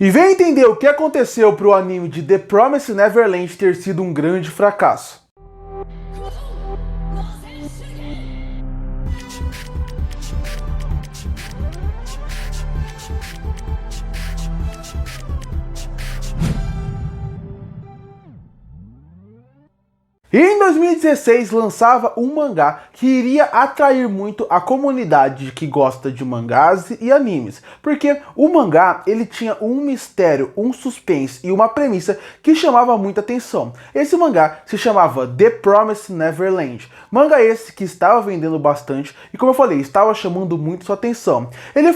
E vem entender o que aconteceu para o anime de The Promised Neverland ter sido um grande fracasso. E em 2016 lançava um mangá que iria atrair muito a comunidade que gosta de mangás e animes, porque o mangá ele tinha um mistério, um suspense e uma premissa que chamava muita atenção. Esse mangá se chamava The Promised Neverland, mangá esse que estava vendendo bastante e, como eu falei, estava chamando muito sua atenção. Ele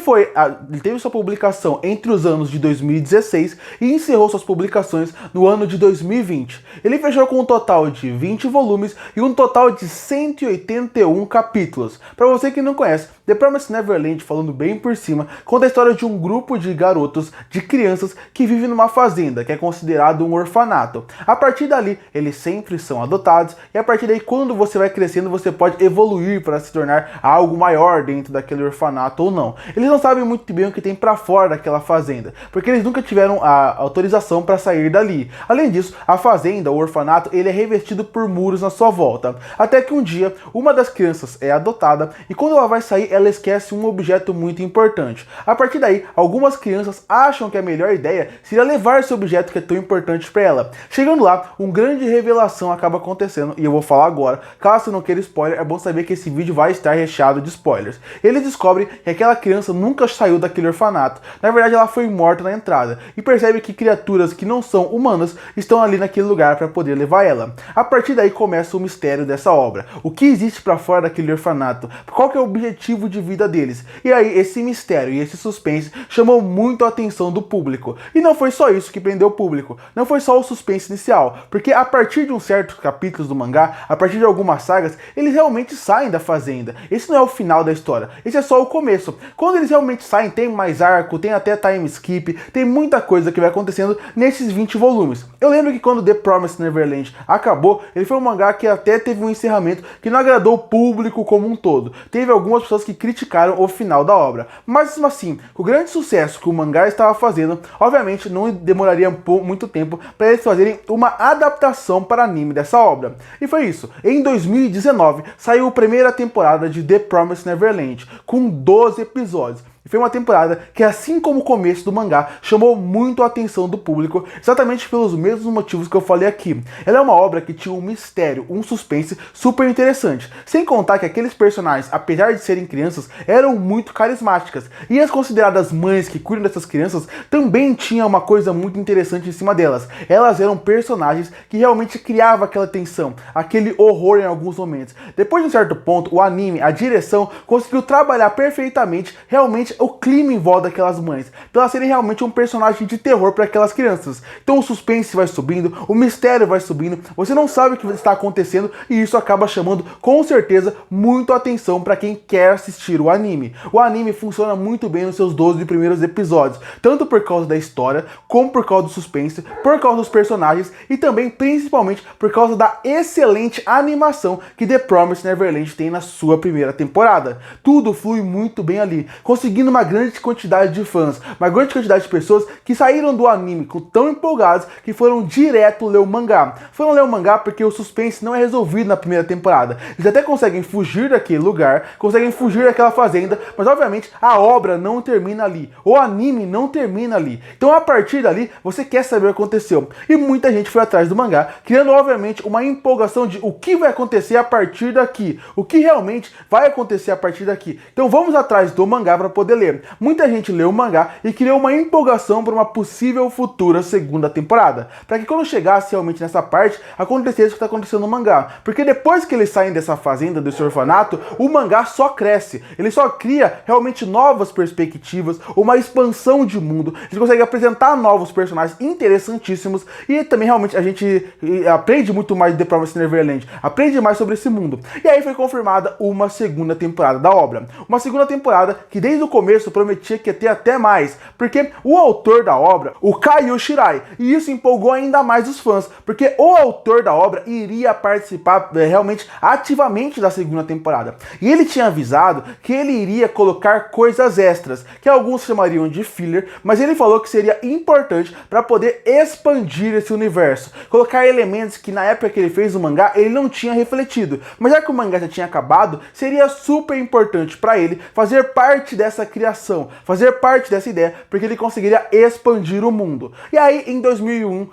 teve sua publicação entre os anos de 2016 e encerrou suas publicações no ano de 2020. Ele fechou com um total de 20 volumes e um total de 181 capítulos. Para você que não conhece, The Promised Neverland, falando bem por cima, conta a história de um grupo de garotos, de crianças que vivem numa fazenda, que é considerado um orfanato. A partir dali, eles sempre são adotados e a partir daí, quando você vai crescendo, você pode evoluir para se tornar algo maior dentro daquele orfanato ou não. Eles não sabem muito bem o que tem para fora daquela fazenda, porque eles nunca tiveram a autorização para sair dali. Além disso, a fazenda, o orfanato, ele é revestido por muros na sua volta. Até que um dia, uma das crianças é adotada e quando ela vai sair, ela esquece um objeto muito importante. A partir daí, algumas crianças acham que a melhor ideia seria levar esse objeto que é tão importante para ela. Chegando lá, uma grande revelação acaba acontecendo e eu vou falar agora. Caso você não queira spoiler, é bom saber que esse vídeo vai estar recheado de spoilers. Eles descobrem que aquela criança nunca saiu daquele orfanato. Na verdade, ela foi morta na entrada e percebe que criaturas que não são humanas estão ali naquele lugar para poder levar ela. A partir daí começa o mistério dessa obra. O que existe para fora daquele orfanato? Qual que é o objetivo de vida deles? E aí esse mistério e esse suspense chamou muito a atenção do público. E não foi só isso que prendeu o público. Não foi só o suspense inicial, porque a partir de um certo capítulos do mangá, a partir de algumas sagas, eles realmente saem da fazenda. Esse não é o final da história. Esse é só o começo. Quando eles realmente saem, tem mais arco, tem até time skip, tem muita coisa que vai acontecendo nesses 20 volumes. Eu lembro que quando The Promised Neverland acabou, ele foi um mangá que até teve um encerramento que não agradou o público como um todo. Teve algumas pessoas que criticaram o final da obra. Mas mesmo assim, o grande sucesso que o mangá estava fazendo, obviamente não demoraria muito tempo para eles fazerem uma adaptação para anime dessa obra. E foi isso. Em 2019 saiu a primeira temporada de The Promised Neverland, com 12 episódios. Foi uma temporada que, assim como o começo do mangá, chamou muito a atenção do público, exatamente pelos mesmos motivos que eu falei aqui. Ela é uma obra que tinha um mistério, um suspense super interessante. Sem contar que aqueles personagens, apesar de serem crianças, eram muito carismáticas. E as consideradas mães que cuidam dessas crianças também tinham uma coisa muito interessante em cima delas. Elas eram personagens que realmente criavam aquela tensão, aquele horror em alguns momentos. Depois de um certo ponto, o anime, a direção, conseguiu trabalhar perfeitamente, realmente, o clima em volta daquelas mães, para elas serem realmente um personagem de terror para aquelas crianças. Então o suspense vai subindo, o mistério vai subindo, você não sabe o que está acontecendo e isso acaba chamando com certeza muito atenção para quem quer assistir o anime. O anime funciona muito bem nos seus 12 primeiros episódios, tanto por causa da história, como por causa do suspense, por causa dos personagens e também principalmente por causa da excelente animação que The Promised Neverland tem na sua primeira temporada. Tudo flui muito bem ali, conseguindo uma grande quantidade de fãs, uma grande quantidade de pessoas que saíram do anime tão empolgados que foram direto ler o mangá. Foram ler o mangá porque o suspense não é resolvido na primeira temporada. Eles até conseguem fugir daquele lugar, conseguem fugir daquela fazenda, mas obviamente a obra não termina ali. O anime não termina ali. Então a partir dali você quer saber o que aconteceu. E muita gente foi atrás do mangá, criando obviamente uma empolgação de o que vai acontecer a partir daqui. O que realmente vai acontecer a partir daqui. Então vamos atrás do mangá para poder ler. Muita gente leu o mangá e criou uma empolgação para uma possível futura segunda temporada, para que quando chegasse realmente nessa parte, acontecesse o que está acontecendo no mangá. Porque depois que eles saem dessa fazenda, desse orfanato, o mangá só cresce. Ele só cria realmente novas perspectivas, uma expansão de mundo. Eles conseguem apresentar novos personagens interessantíssimos e também realmente a gente aprende muito mais de The Promised Neverland, aprende mais sobre esse mundo. E aí foi confirmada uma segunda temporada da obra. Uma segunda temporada que desde o começo começo prometia que ia ter até mais, porque o autor da obra, o Kaio Shirai, e isso empolgou ainda mais os fãs, porque o autor da obra iria participar realmente ativamente da segunda temporada. E ele tinha avisado que ele iria colocar coisas extras, que alguns chamariam de filler, mas ele falou que seria importante para poder expandir esse universo, colocar elementos que na época que ele fez o mangá ele não tinha refletido, mas já que o mangá já tinha acabado, seria super importante para ele fazer parte dessa criação, fazer parte dessa ideia, porque ele conseguiria expandir o mundo. E aí em 2001,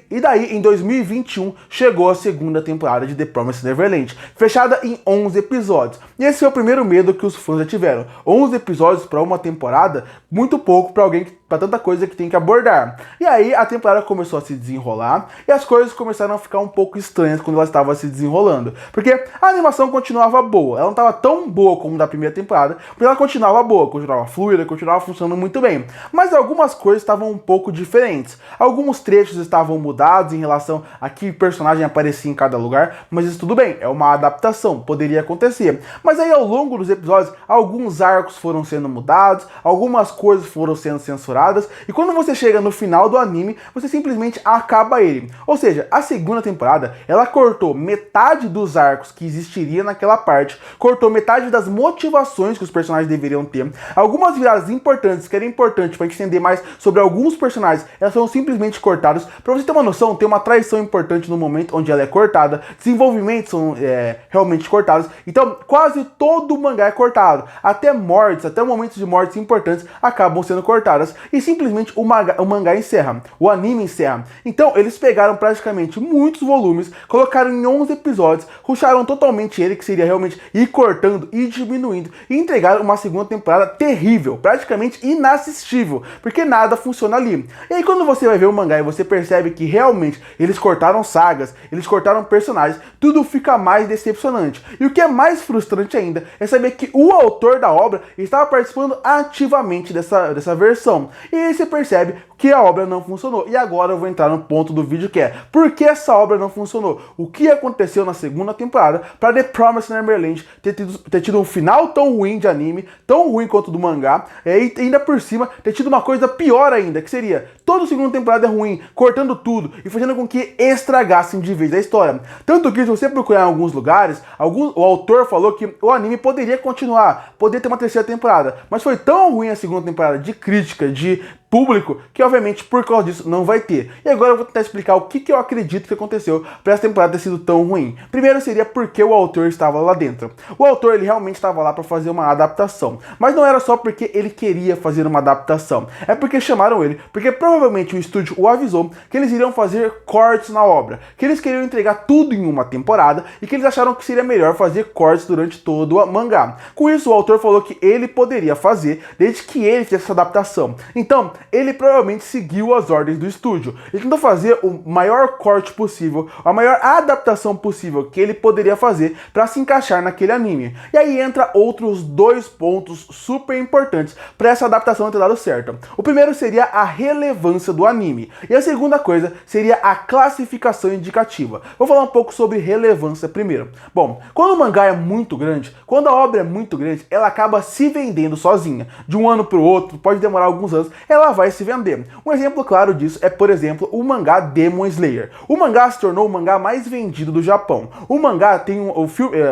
e daí em 2021 chegou a segunda temporada de The Promised Neverland, fechada em 11 episódios. E esse é o primeiro medo que os fãs já tiveram. 11 episódios para uma temporada, muito pouco para alguém para tanta coisa que tem que abordar. E aí a temporada começou a se desenrolar e as coisas começaram a ficar um pouco estranhas quando ela estava se desenrolando, porque a animação continuava boa, ela não estava tão boa como da primeira temporada, mas ela continuava boa, continuava fluida, continuava funcionando muito bem, mas algumas coisas estavam um pouco diferentes. Alguns trechos estavam mudados em relação a que personagem aparecia em cada lugar, mas isso tudo bem, é uma adaptação, poderia acontecer. Mas aí ao longo dos episódios, alguns arcos foram sendo mudados, algumas coisas foram sendo censuradas, e quando você chega no final do anime, você simplesmente acaba ele. Ou seja, a segunda temporada, ela cortou metade dos arcos que existiria naquela parte, cortou metade das motivações que os personagens deveriam ter. Algumas viradas importantes, que era importante para entender mais sobre alguns personagens, elas são simplesmente cortadas. Para você ter uma noção, tem uma traição importante no momento onde ela é cortada, desenvolvimentos são realmente cortados, então quase todo o mangá é cortado. Até mortes, até momentos de mortes importantes acabam sendo cortadas. E simplesmente o mangá encerra, o anime encerra. Então eles pegaram praticamente muitos volumes, colocaram em 11 episódios, rusharam totalmente ele, que seria realmente ir cortando e diminuindo, e entregaram uma segunda temporada terrível, praticamente inassistível, porque nada funciona ali. E aí quando você vai ver o mangá e você percebe que realmente eles cortaram sagas, eles cortaram personagens, tudo fica mais decepcionante. E o que é mais frustrante ainda é saber que o autor da obra estava participando ativamente dessa versão. E aí você percebe que a obra não funcionou. E agora eu vou entrar no ponto do vídeo, que é por que essa obra não funcionou? O que aconteceu na segunda temporada para The Promised Neverland ter tido um final tão ruim de anime, tão ruim quanto do mangá, e ainda por cima ter tido uma coisa pior ainda, que seria toda a segunda temporada é ruim, cortando tudo e fazendo com que estragassem de vez a história. Tanto que se você procurar em alguns lugares, o autor falou que o anime poderia continuar, poderia ter uma terceira temporada, mas foi tão ruim a segunda temporada de crítica, de público, que obviamente por causa disso não vai ter. E agora eu vou tentar explicar o que eu acredito que aconteceu para essa temporada ter sido tão ruim. Primeiro seria porque o autor estava lá dentro. O autor ele realmente estava lá para fazer uma adaptação, mas não era só porque ele queria fazer uma adaptação, é porque chamaram ele, porque provavelmente o estúdio o avisou que eles iriam fazer cortes na obra, que eles queriam entregar tudo em uma temporada e que eles acharam que seria melhor fazer cortes durante todo o mangá. Com isso o autor falou que ele poderia fazer desde que ele fizesse essa adaptação. Então ele provavelmente seguiu as ordens do estúdio. Ele tentou fazer o maior corte possível, a maior adaptação possível que ele poderia fazer para se encaixar naquele anime. E aí entra outros dois pontos super importantes para essa adaptação ter dado certo. O primeiro seria a relevância do anime. E a segunda coisa seria a classificação indicativa. Vou falar um pouco sobre relevância primeiro. Bom, quando o mangá é muito grande, quando a obra é muito grande, ela acaba se vendendo sozinha. De um ano para o outro, pode demorar alguns anos, ela vai se vender. Um exemplo claro disso é, por exemplo, o mangá Demon Slayer. O mangá se tornou o mangá mais vendido do Japão. O mangá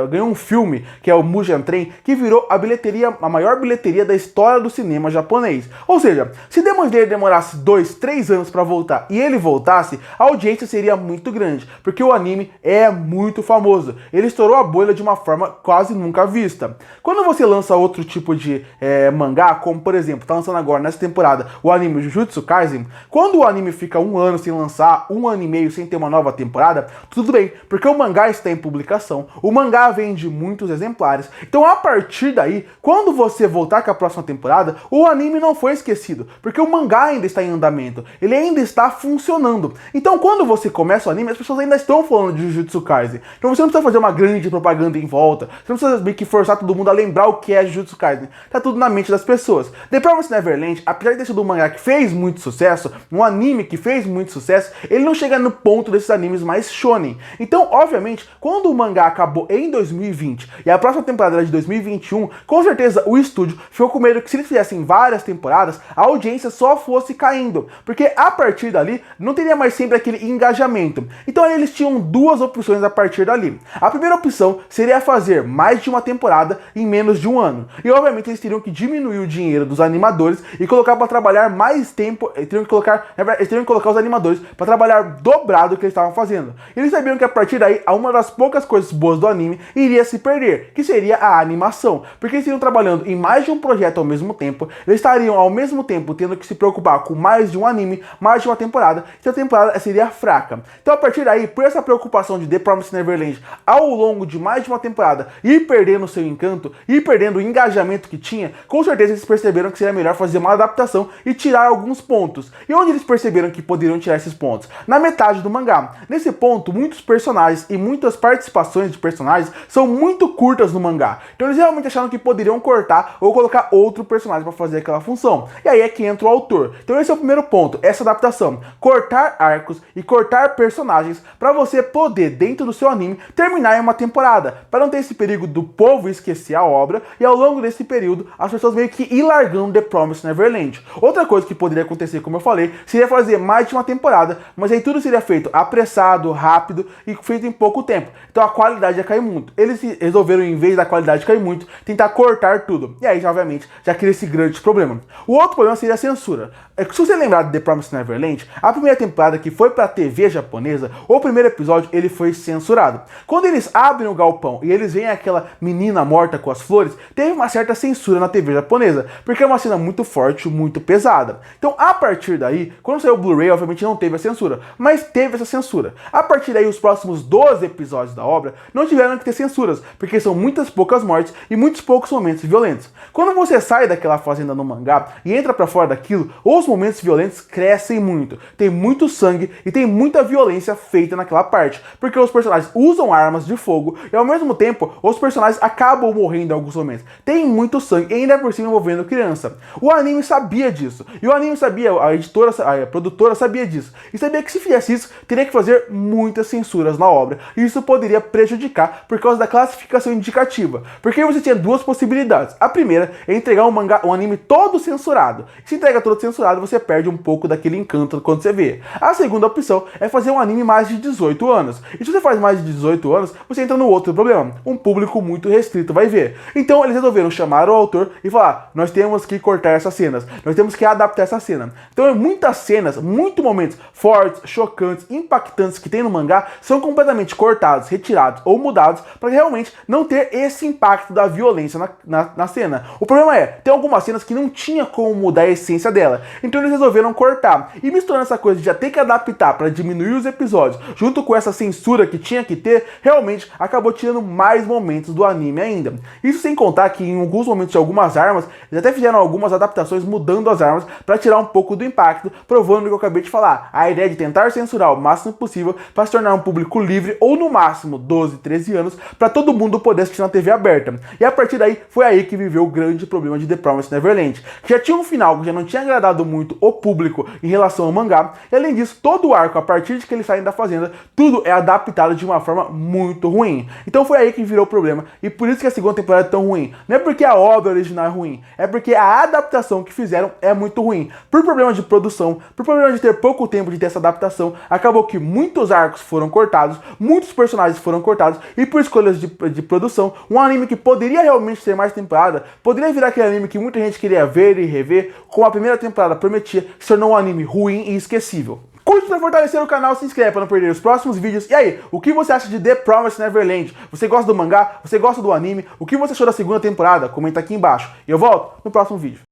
ganhou um filme, que é o Mugen Train, que virou a maior bilheteria da história do cinema japonês. Ou seja, se Demon Slayer demorasse 2, 3 anos para voltar e ele voltasse, a audiência seria muito grande, porque o anime é muito famoso. Ele estourou a bolha de uma forma quase nunca vista. Quando você lança outro tipo de mangá, como por exemplo, tá lançando agora nessa temporada o anime Jujutsu Kaisen, quando o anime fica um ano sem lançar, um ano e meio sem ter uma nova temporada, tudo bem, porque o mangá está em publicação, o mangá vende muitos exemplares, então a partir daí, quando você voltar com a próxima temporada, o anime não foi esquecido, porque o mangá ainda está em andamento, ele ainda está funcionando. Então quando você começa o anime, as pessoas ainda estão falando de Jujutsu Kaisen, então você não precisa fazer uma grande propaganda em volta, você não precisa meio que forçar todo mundo a lembrar o que é Jujutsu Kaisen, tá tudo na mente das pessoas. The Promised Neverland, apesar de ter sido um mangá que fez muito sucesso, um anime que fez muito sucesso, ele não chega no ponto desses animes mais shonen. Então, obviamente, quando o mangá acabou em 2020 e a próxima temporada era de 2021, com certeza o estúdio ficou com medo que se eles fizessem várias temporadas, a audiência só fosse caindo, porque a partir dali não teria mais sempre aquele engajamento. Então aí eles tinham duas opções a partir dali. A primeira opção seria fazer mais de uma temporada em menos de um ano. E obviamente eles teriam que diminuir o dinheiro dos animadores e colocar para trabalhar mais tempo, eles teriam que colocar os animadores para trabalhar dobrado o que eles estavam fazendo. Eles sabiam que a partir daí, uma das poucas coisas boas do anime iria se perder, que seria a animação. Porque eles estariam trabalhando em mais de um projeto ao mesmo tempo, eles estariam ao mesmo tempo tendo que se preocupar com mais de um anime, mais de uma temporada, e a temporada seria fraca. Então a partir daí, por essa preocupação de The Promised Neverland ao longo de mais de uma temporada, ir perdendo o seu encanto, ir perdendo o engajamento que tinha, com certeza eles perceberam que seria melhor fazer uma adaptação e tirar alguns pontos. E onde eles perceberam que poderiam tirar esses pontos? Na metade do mangá. Nesse ponto, muitos personagens e muitas participações de personagens são muito curtas no mangá. Então eles realmente acharam que poderiam cortar ou colocar outro personagem para fazer aquela função. E aí é que entra o autor. Então esse é o primeiro ponto, essa adaptação. Cortar arcos e cortar personagens para você poder, dentro do seu anime, terminar em uma temporada. Para não ter esse perigo do povo esquecer a obra e ao longo desse período as pessoas meio que ir largando The Promised Neverland. Outra coisa que poderia acontecer, como eu falei, seria fazer mais de uma temporada, mas aí tudo seria feito apressado, rápido e feito em pouco tempo. Então a qualidade ia cair muito. Eles resolveram, em vez da qualidade cair muito, tentar cortar tudo. E aí, obviamente, já cria esse grande problema. O outro problema seria a censura. Se você lembrar de The Promised Neverland, a primeira temporada que foi pra TV japonesa, o primeiro episódio ele foi censurado. Quando eles abrem o galpão e eles veem aquela menina morta com as flores, teve uma certa censura na TV japonesa, porque é uma cena muito forte, muito pesada. Então, a partir daí, quando saiu o Blu-ray, obviamente não teve a censura, mas teve essa censura. A partir daí, os próximos 12 episódios da obra não tiveram que ter censuras, porque são muitas poucas mortes e muitos poucos momentos violentos. Quando você sai daquela fazenda no mangá e entra pra fora daquilo, os momentos violentos crescem muito. Tem muito sangue e tem muita violência feita naquela parte, porque os personagens usam armas de fogo e ao mesmo tempo os personagens acabam morrendo em alguns momentos. Tem muito sangue e ainda por cima envolvendo criança. O anime sabia disso. E o anime sabia, a produtora sabia disso. E sabia que se fizesse isso, teria que fazer muitas censuras na obra. E isso poderia prejudicar por causa da classificação indicativa. Porque você tinha duas possibilidades. A primeira é entregar um anime todo censurado. Se entrega todo censurado, você perde um pouco daquele encanto quando você vê. A segunda opção é fazer um anime mais de 18 anos. E se você faz mais de 18 anos, você entra no outro problema. Um público muito restrito vai ver. Então eles resolveram chamar o autor e falar: nós temos que cortar essas cenas, nós temos que adaptar essa cena. Então muitas cenas, muitos momentos fortes, chocantes, impactantes que tem no mangá são completamente cortados, retirados ou mudados para realmente não ter esse impacto da violência na cena. O problema é, tem algumas cenas que não tinha como mudar a essência dela. Então eles resolveram cortar. E misturando essa coisa de já ter que adaptar para diminuir os episódios, junto com essa censura que tinha que ter, realmente acabou tirando mais momentos do anime ainda. Isso sem contar que em alguns momentos de algumas armas, eles até fizeram algumas adaptações mudando as armas para tirar um pouco do impacto, provando o que eu acabei de falar. A ideia de tentar censurar o máximo possível para se tornar um público livre, ou no máximo 12, 13 anos, para todo mundo poder assistir na TV aberta. E a partir daí, foi aí que viveu o grande problema de The Promised Neverland, que já tinha um final que já não tinha agradado muito o público em relação ao mangá, e além disso, todo o arco, a partir de que eles saem da fazenda, tudo é adaptado de uma forma muito ruim. Então foi aí que virou o problema, e por isso que a segunda temporada é tão ruim. Não é porque a obra original é ruim, é porque a adaptação que fizeram é muito ruim. Por problema de produção, por problema de ter pouco tempo de ter essa adaptação, acabou que muitos arcos foram cortados, muitos personagens foram cortados, e por escolhas de produção, um anime que poderia realmente ter mais temporada, poderia virar aquele anime que muita gente queria ver e rever, como a primeira temporada prometia, se tornou um anime ruim e esquecível. Curte para fortalecer o canal, se inscreve para não perder os próximos vídeos. E aí, o que você acha de The Promised Neverland? Você gosta do mangá? Você gosta do anime? O que você achou da segunda temporada? Comenta aqui embaixo. E eu volto no próximo vídeo.